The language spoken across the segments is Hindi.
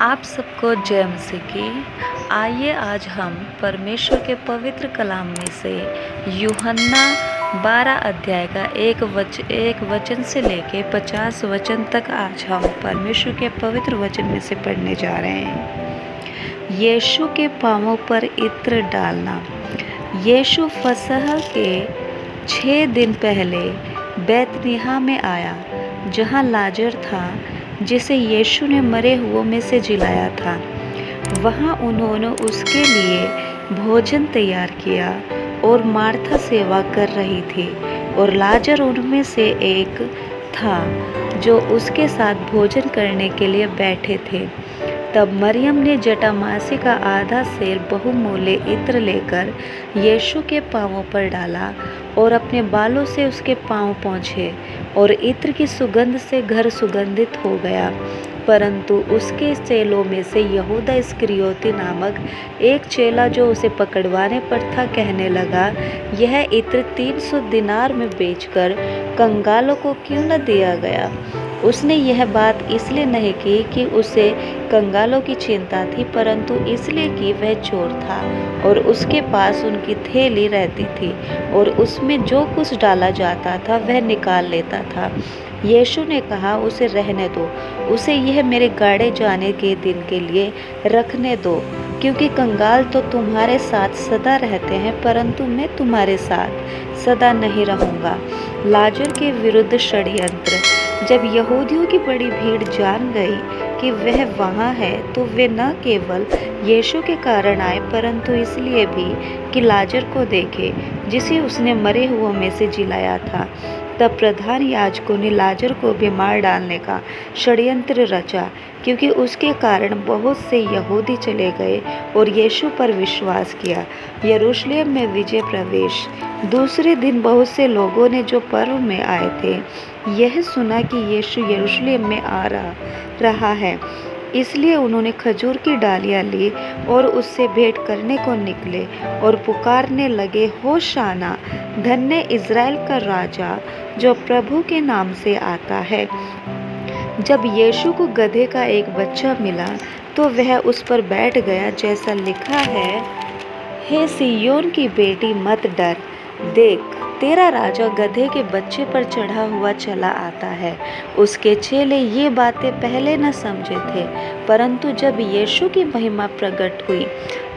आप सबको जय मसीह की। आइए आज हम परमेश्वर के पवित्र कलाम में से यूहन्ना 12 अध्याय का एक वचन से लेके 50 वचन तक आज हम परमेश्वर के पवित्र वचन में से पढ़ने जा रहे हैं। यीशु के पांवों पर इत्र डालना। यीशु फसह के 6 दिन पहले बैतनिय्याह में आया, जहाँ लाजर था जिसे यीशु ने मरे हुओं में से जिलाया था। वहाँ उन्होंने उसके लिए भोजन तैयार किया और मार्था सेवा कर रही थी, और लाजर उनमें से एक था जो उसके साथ भोजन करने के लिए बैठे थे। तब मरियम ने जटामासी का आधा सेर बहुमूल्य इत्र लेकर यीशु के पांवों पर डाला और अपने बालों से उसके पांव पोंछे, और इत्र की सुगंध से घर सुगंधित हो गया। परंतु उसके चेलों में से यहूदा इस्करियोती नामक एक चेला, जो उसे पकड़वाने पर था, कहने लगा, यह इत्र 300 दिनार में बेचकर कंगालों को क्यों न दिया गया। उसने यह बात इसलिए नहीं की कि उसे कंगालों की चिंता थी, परंतु इसलिए कि वह चोर था और उसके पास उनकी थैली रहती थी, और उसमें जो कुछ डाला जाता था वह निकाल लेता था। यीशु ने कहा, उसे रहने दो, उसे यह मेरे गाड़े जाने के दिन के लिए रखने दो, क्योंकि कंगाल तो तुम्हारे साथ सदा रहते हैं, परंतु मैं तुम्हारे साथ सदा नहीं रहूँगा। लाजर के विरुद्ध षड्यंत्र। जब यहूदियों की बड़ी भीड़ जान गई कि वह वहाँ है, तो वे न केवल यीशु के कारण आए, परंतु इसलिए भी कि लाजर को देखे, जिसे उसने मरे हुओं में से जिलाया था। तब प्रधान याजकों ने लाजर को भी मार डालने का षड्यंत्र रचा, क्योंकि उसके कारण बहुत से यहूदी चले गए और यीशु पर विश्वास किया। यरूशलेम में विजय प्रवेश। दूसरे दिन बहुत से लोगों ने, जो पर्व में आए थे, यह सुना कि यीशु यरूशलेम में आ रहा है, इसलिए उन्होंने खजूर की डालियाँ ली और उससे भेंट करने को निकले और पुकारने लगे, होशाना, धन्य इज़राइल का राजा जो प्रभु के नाम से आता है। जब यीशु को गधे का एक बच्चा मिला, तो वह उस पर बैठ गया, जैसा लिखा है, हे सिय्योन की बेटी, मत डर, देख, तेरा राजा गधे के बच्चे पर चढ़ा हुआ चला आता है। उसके चेले ये बातें पहले न समझे थे, परंतु जब यीशु की महिमा प्रकट हुई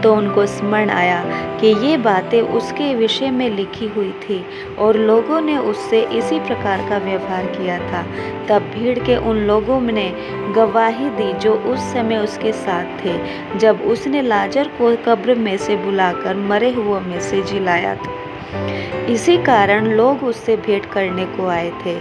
तो उनको स्मरण आया कि ये बातें उसके विषय में लिखी हुई थी, और लोगों ने उससे इसी प्रकार का व्यवहार किया था। तब भीड़ के उन लोगों ने गवाही दी जो उस समय उसके साथ थे, जब उसने लाजर को कब्र में से बुलाकर मरे हुओं में से जिलाया था। इसी कारण लोग उससे भेंट करने को आए थे,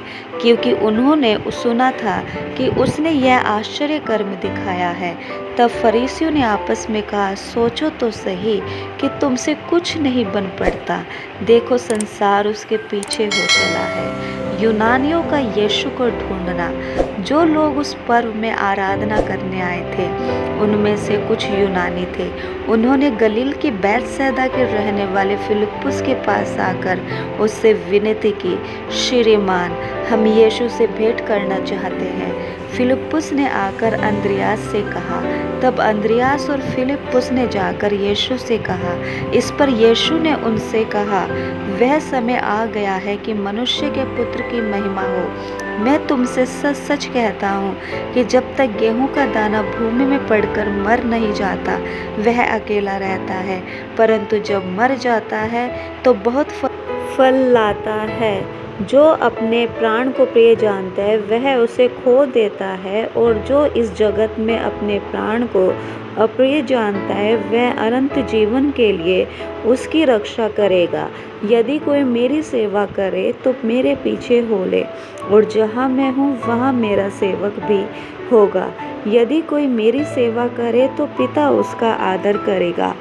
क्योंकि उन्होंने सुना था कि उसने यह आश्चर्य कर्म दिखाया है। तब फरीसियों ने आपस में कहा, सोचो तो सही कि तुमसे कुछ नहीं बन पड़ता। देखो, संसार उसके पीछे हो चला है। यूनानियों का यीशु को ढूंढना। जो लोग उस पर्व में आराधना करने आए थे, उनमें से कुछ यूनानी थे। उन्होंने गलील की बैतसैदा के रहने वाले फिलिप्पुस के पास आकर उससे विनती की, श्रीमान, हम यीशु से भेंट करना चाहते हैं। फिलिप्पुस ने आकर अंद्रियास से कहा। तब अंद्रियास और फिलिप्पुस ने जाकर यीशु से कहा। इस पर यीशु ने उनसे कहा, वह समय आ गया है कि मनुष्य के पुत्र की महिमा हो। मैं तुमसे सच सच कहता हूँ कि जब तक गेहूं का दाना भूमि में पड़कर मर नहीं जाता, वह अकेला रहता है, परंतु जब मर जाता है तो बहुत फल लाता है। जो अपने प्राण को प्रिय जानता है, वह उसे खो देता है, और जो इस जगत में अपने प्राण को अप्रिय जानता है, वह अनंत जीवन के लिए उसकी रक्षा करेगा। यदि कोई मेरी सेवा करे तो मेरे पीछे हो ले, और जहाँ मैं हूँ वहाँ मेरा सेवक भी होगा। यदि कोई मेरी सेवा करे तो पिता उसका आदर करेगा।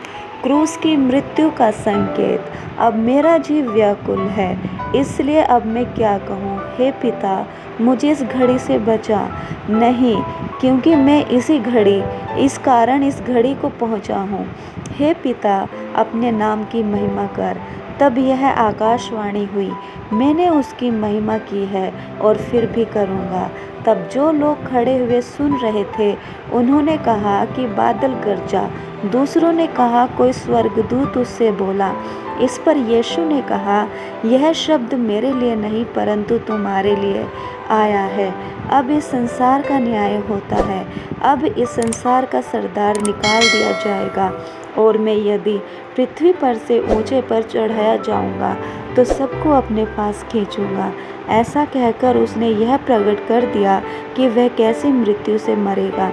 क्रूस की मृत्यु का संकेत। अब मेरा जीव व्याकुल है, इसलिए अब मैं क्या कहूँ, हे पिता, मुझे इस घड़ी से बचा नहीं, क्योंकि मैं इस घड़ी को पहुँचा हूँ। हे पिता, अपने नाम की महिमा कर। तब यह आकाशवाणी हुई, मैंने उसकी महिमा की है और फिर भी करूँगा। तब जो लोग खड़े हुए सुन रहे थे उन्होंने कहा कि बादल गरजा। दूसरों ने कहा कोई स्वर्गदूत उससे बोला। इस पर यीशु ने कहा, यह शब्द मेरे लिए नहीं परंतु तुम्हारे लिए आया है। अब इस संसार का न्याय होता है। अब इस संसार का सरदार निकाल दिया जाएगा और मैं यदि पृथ्वी पर से ऊंचे पर चढ़ाया जाऊंगा तो सबको अपने पास खींचूंगा। ऐसा कहकर उसने यह प्रकट कर दिया कि वह कैसे मृत्यु से मरेगा।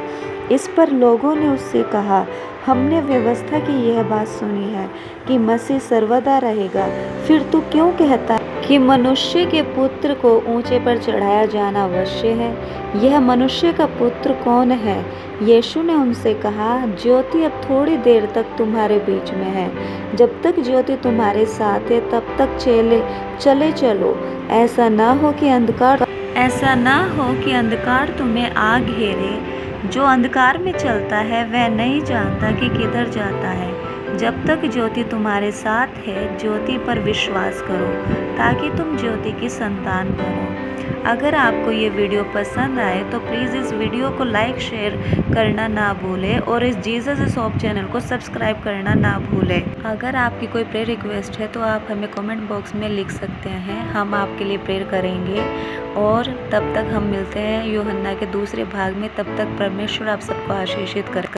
इस पर लोगों ने उससे कहा, हमने व्यवस्था की यह बात सुनी है कि मसीह सर्वदा रहेगा, फिर तू क्यों कहता है कि मनुष्य के पुत्र को ऊंचे पर चढ़ाया जाना अवश्य है? यह मनुष्य का पुत्र कौन है? यीशु ने उनसे कहा, ज्योति अब थोड़ी देर तक तुम्हारे बीच में है। जब तक ज्योति तुम्हारे साथ है तब तक चले चलो। ऐसा ना हो कि अंधकार तुम्हें आ घेरे। जो अंधकार में चलता है वह नहीं जानता कि किधर जाता है। जब तक ज्योति तुम्हारे साथ है, ज्योति पर विश्वास करो ताकि तुम ज्योति की संतान बनो। अगर आपको ये वीडियो पसंद आए तो प्लीज़ इस वीडियो को लाइक शेयर करना ना भूलें और इस जीसस इज होप चैनल को सब्सक्राइब करना ना भूलें। अगर आपकी कोई प्रेयर रिक्वेस्ट है तो आप हमें कमेंट बॉक्स में लिख सकते हैं, हम आपके लिए प्रेयर करेंगे। और तब तक हम मिलते हैं यूहन्ना के दूसरे भाग में। तब तक परमेश्वर आप सबको आशीषित कर